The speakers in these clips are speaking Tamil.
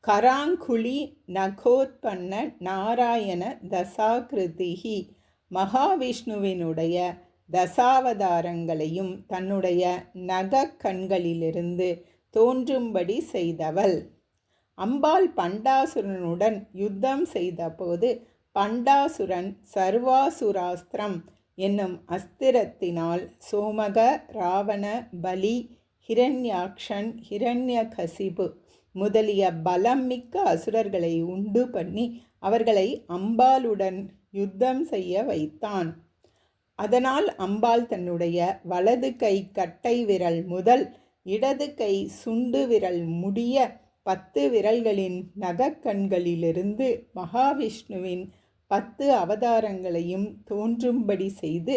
கராங்குழி நகோத்பன்ன நாராயண தசாகிருதிஹி. மகாவிஷ்ணுவினுடைய தசாவதாரங்களையும் தன்னுடைய நகக்கண்களிலிருந்து தோன்றும்படி செய்தவள். அம்பாள் பண்டாசுரனுடன் யுத்தம் செய்தபோது பண்டாசுரன் சர்வாசுராஸ்திரம் என்னும் அஸ்திரத்தினால் சோமக, ராவண, பலி, ஹிரண்யாக்ஷன், ஹிரண்யகசிபு முதலிய பலம் மிக்க அசுரர்களை உண்டு பண்ணி அவர்களை அம்பாளுடன் யுத்தம் செய்ய வைத்தான். அதனால் அம்பாள் தன்னுடைய வலது கை கட்டை விரல் முதல் இடது கை சுண்டு விரல் முடிய 10 விரல்களின் நகக்கண்களிலிருந்து மகாவிஷ்ணுவின் 10 அவதாரங்களையும் தோன்றும்படி செய்து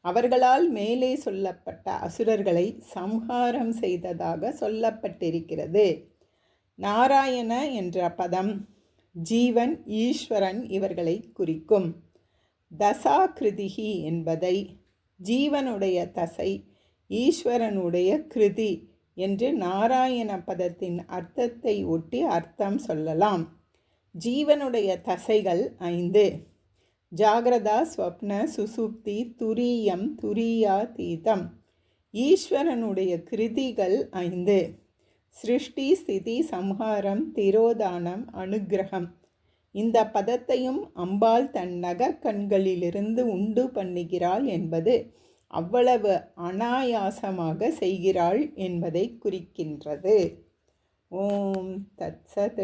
அவர்களால் மேலே சொல்லப்பட்ட அசுரர்களை சம்ஹாரம் செய்ததாக சொல்லப்பட்டிருக்கிறது. நாராயண என்ற பதம் ஜீவன், ஈஸ்வரன் இவர்களை குறிக்கும். தசாகிருதிகி என்பதை ஜீவனுடைய தசை, ஈஸ்வரனுடைய கிருதி என்று நாராயண பதத்தின் அர்த்தத்தை ஒட்டி அர்த்தம் சொல்லலாம். ஜீவனுடைய தசைகள் 5: ஜாகிரதா, ஸ்வப்ன, சுசுப்தி, துரியம், துரியாதீதம். ஈஸ்வரனுடைய கிருதிகள் 5: சிருஷ்டி, ஸ்திதி, சம்ஹாரம், திரோதானம், அனுக்கிரகம். இந்த பதத்தையும் அம்பாள் தன் நகக்கண்களிலிருந்து உண்டு பண்ணுகிறாள் என்பது அவ்வளவு அனாயாசமாக செய்கிறாள் என்பதை குறிக்கின்றது. ஓம் தத்சத்.